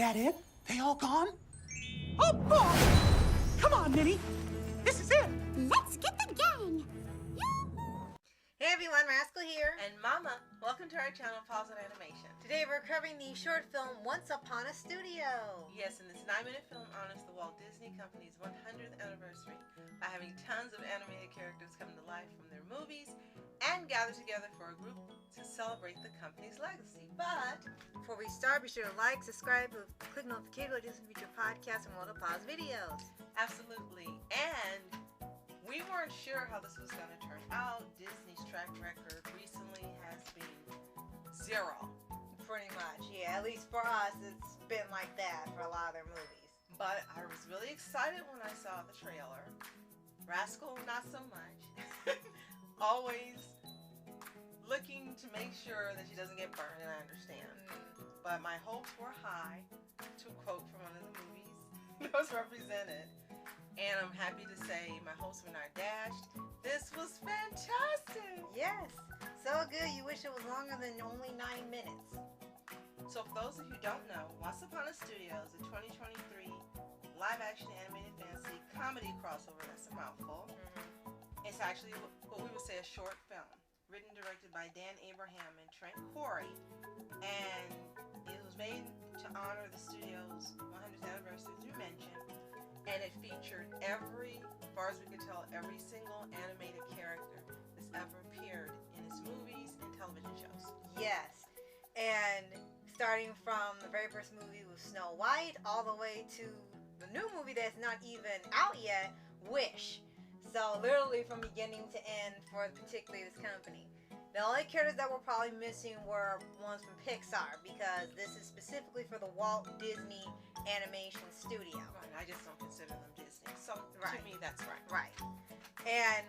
that it? They all gone? Oh! Come on, Minnie. This is it. Let's get the gang. Hey everyone, Rascal here. And Mama, welcome to our channel, Paws On Animation. Today we're covering the short film Once Upon a Studio. Yes, and this 9-minute film honors the Walt Disney Company's 100th anniversary by having tons of animated characters come to life from their movies and gather together for a group to celebrate the company's legacy. But before we start, be sure to like, subscribe, and click notification to listen to future podcasts and World of Paws videos. Absolutely. And we weren't sure how this was going to turn out. Disney's track record recently has been zero. Pretty much, yeah. At least for us, it's been like that for a lot of their movies. But I was really excited when I saw the trailer. Rascal, not so much. Always looking to make sure that she doesn't get burned, and I understand. But my hopes were high, to quote from one of the movies that was represented. And I'm happy to say my hopes were not dashed. This was fantastic. Yes, so good. You wish it was longer than only 9 minutes. So for those of you who don't know, Once Upon a Studio is a 2023 live-action animated fantasy comedy crossover. That's a mouthful. It's actually what we would say a short film, written and directed by Dan Abraham and Trent Corey, and it was made to honor the studio's 100th anniversary, as you mentioned. And it featured as far as we could tell, every single animated character that's ever appeared in its movies and television shows. Yes, and starting from the very first movie with Snow White all the way to the new movie that's not even out yet, Wish. So literally from beginning to end for particularly this company. The only characters that were probably missing were ones from Pixar, because this is specifically for the Walt Disney Animation Studio. Right, I just don't consider them Disney. So Right. to me, that's right. Right. And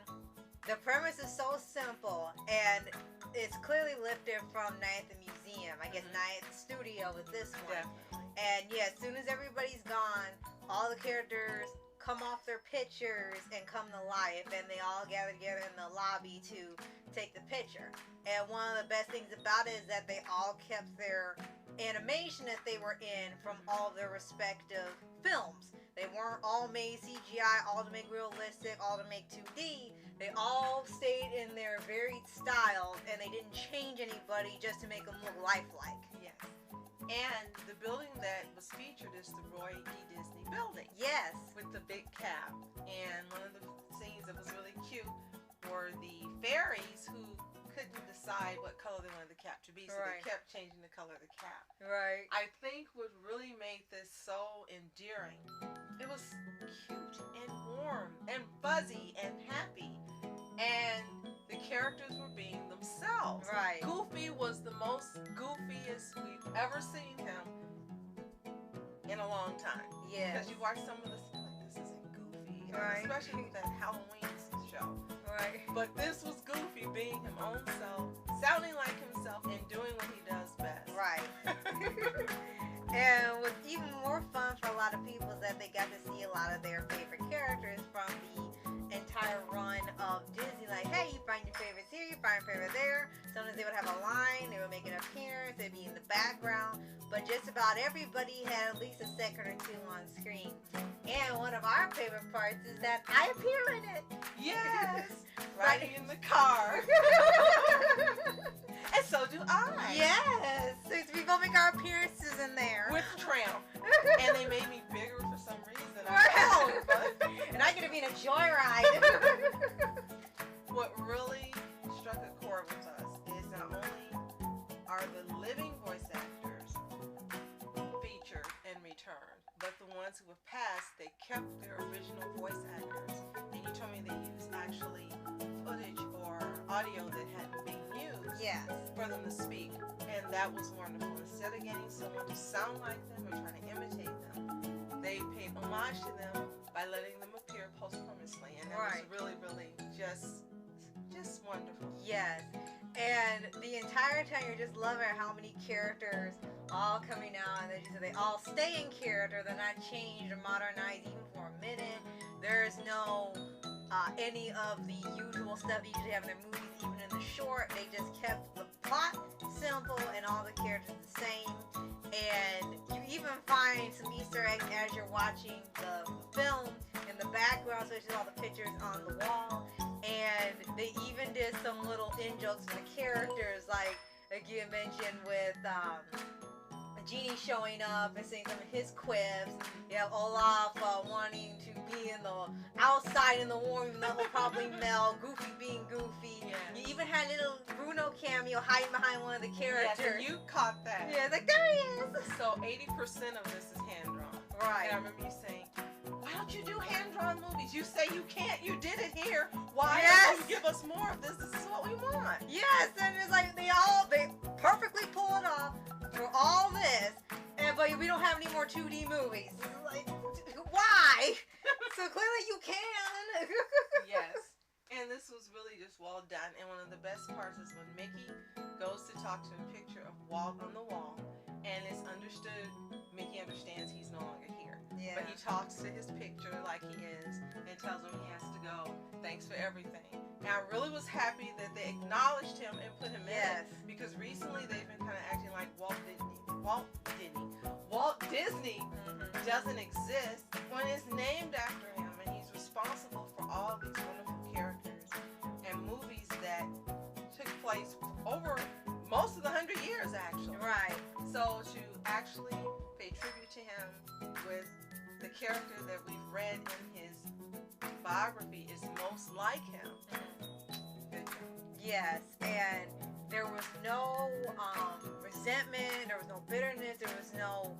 the premise is so simple, and it's clearly lifted from Night at the Museum. I guess Night at the Studio with this one. Definitely. And yeah, as soon as everybody's gone, all the characters come off their pictures and come to life, and they all gather together in the lobby to take the picture. And one of the best things about it is that they all kept their animation that they were in from all their respective films. They weren't all made CGI, all to make realistic, all to make 2D. They all stayed in their varied styles, and they didn't change anybody just to make them look lifelike. Yes. And the building that was featured is the Roy E. Disney building. Yes. With the big cap. And one of the scenes that was really cute were the fairies who couldn't decide what color they wanted the cap to be, so Right. they kept changing the color of the cap. Right. I think what really made this so endearing, it was cute and warm and fuzzy and happy, and the characters were being themselves. Right. Goofy was the most goofiest we've ever seen him in a long time. Yes. Because you watch some of this, like, this isn't Goofy, Right. especially with that Halloween show. Right. But this was Goofy being his own self, sounding like himself, and doing what he does best. Right. And what's even more fun for a lot of people is that they got to see a lot of their favorite characters from the entire run of Disney. Like, hey, you find your favorites here, you find your favorite there. Sometimes they would have a line, they would make an appearance, they'd be in the background. But just about everybody had at least a second or two on screen. And one of our favorite parts is that I appear in it. Yes! Riding in the car. And so do I. Yes! So we both make our appearances in there. With Tramp. And they made me bigger for some reason. Right. But And I get to be in a joyride. what really struck a chord with us is not only are the living voice actors featured and returned, but the ones who have passed, they kept their original voice actors. And you told me they used actually footage or audio that hadn't been used Yes. for them to speak. And that was wonderful. Instead of getting someone to sound like them or trying to imitate them, they paid homage to them by letting them appear posthumously. And that Right. was really, really just wonderful. Yes. And the entire time you're just loving how many characters all coming out, and they all stay in character. They're not changed or modernized even for a minute. There's no any of the usual stuff they usually have in their movies, even in the short. They just kept the plot simple and all the characters the same. And you even even find some Easter eggs as you're watching the film in the background, so it's just all the pictures on the wall. And they even did some little in-jokes for the characters, like you mentioned with Genie showing up and saying some of his quips. You have Olaf wanting to be in the outside in the warm, even though he'll probably melt. Goofy being goofy. Yes. You even had little Bruno cameo hiding behind one of the characters. Yes, and you caught that. Yeah, it's like, there he is. So 80% of this is hand drawn. Right. And I remember you saying, why don't you do hand drawn movies? You say you can't. You did it here. Why Yes. don't you give us more of this? This is what we want. Yes, and it's like they perfectly pull it off for all this, but we don't have any more 2D movies. Like, why? So clearly you can. Yes. And this was really just well done. And one of the best parts is when Mickey goes to talk to a picture of Walt on the wall, and it's understood, Mickey understands he's no longer here. Yeah. But he talks to his picture like he is and tells him he has to go. Thanks for everything. And I really was happy that they acknowledged him and put him Yes. in, because recently they've been kind of acting like Walt Disney doesn't exist when it's named after him, and he's responsible for all these wonderful characters and movies that took place over most of the 100 years actually. Right. So to actually pay tribute to him with the character that we've read in his biography is most like him. Good job. Yes, and there was no resentment, there was no bitterness, there was no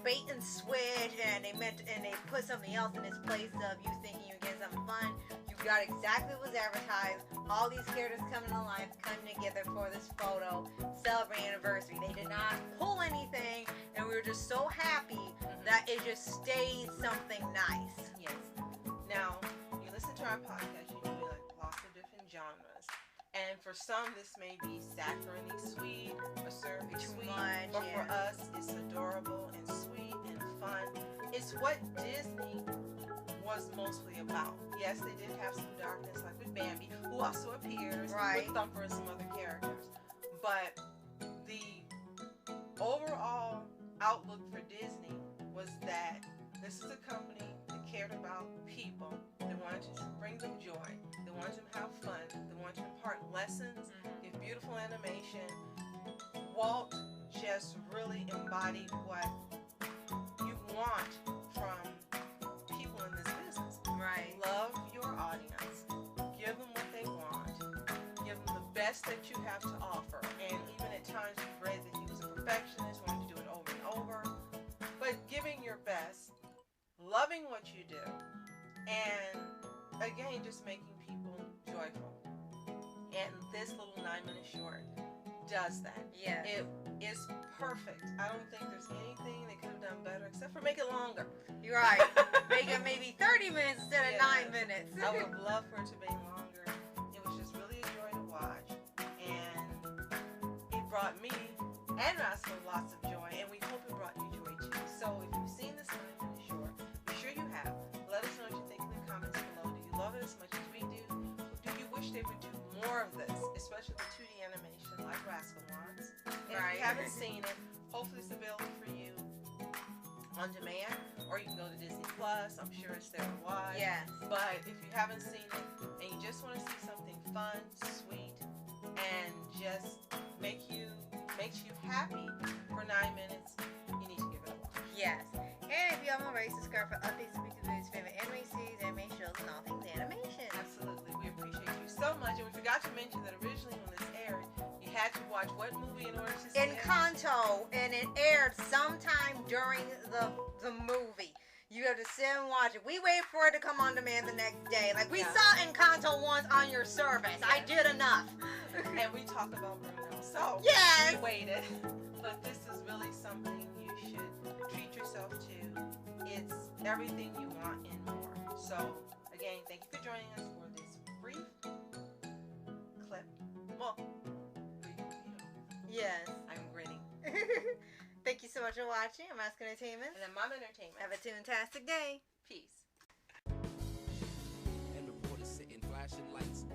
bait and switch, and they put something else in its place of you thinking you're getting something fun. You got exactly what was advertised. All these characters coming to life, coming together for this photo, celebrating anniversary. They did not pull anything, and we were just so happy that it just stayed something nice. Yes. Now, you listen to our podcast, you know we like lots of different genres. And for some, this may be saccharine sweet or syrupy Too sweet. much, But yeah. for us, it's adorable and sweet and fun. It's what Disney was mostly about. Yes, they did have some darkness, like with Bambi, who also appears, Right. with Thumper and some other characters. But the overall outlook for Disney was that this is a company that cared about people. They wanted to bring them joy. They wanted them to have fun. They wanted to impart lessons, give beautiful animation. Walt just really embodied what you want from people in this business. Right. Love your audience. Give them what they want. Give them the best that you have to offer. And even at times you've read that he was a perfectionist, wanted to do it over and over. But giving your best, loving what you do, and again, just making people joyful. And this little 9-minute short does that. Yeah. It is perfect. I don't think there's anything they could have done better except for make it longer. You're right. Make it maybe 30 minutes instead of Yes. 9 minutes. I would have loved for it to be longer. It was just really a joy to watch. And it brought me and Roscoe lots of joy. And we hope it brought you joy too. So if you've seen this 9-minute short, be sure you have. Let us know what you think in the comments below. Do you love it as much as we do? Do you wish they would do more of this, especially the 2D animation like Rascal wants? And if Right. you haven't seen it, hopefully it's available for you on demand, or you can go to Disney Plus. I'm sure it's there to watch. Yes. But if you haven't seen it and you just want to see something fun, sweet, and just makes you happy for 9 minutes, you need to give it a watch. Yes. And if you haven't already, subscribe for updates to Weekly Blues' favorite anime series, anime shows, and all things animation. Absolutely. We appreciate you so much. And we forgot to mention that originally when this aired, you had to watch what movie in order to see it? Encanto, and it aired sometime during the movie. You have to sit and watch it. We wait for it to come on demand the next day. Like, we Yeah. saw Encanto once on your service. I did enough. And we talk about Bruno. So Yes. we waited. But this is really something you should treat yourself to. It's everything you want and more. So again, thank you for joining us for this brief clip. Well, brief review. Yes. I'm grinning. Thank you so much for watching. I'm Ask Entertainment. And then Mom Entertainment. Have a fantastic day. Peace. And reporters sitting flashing lights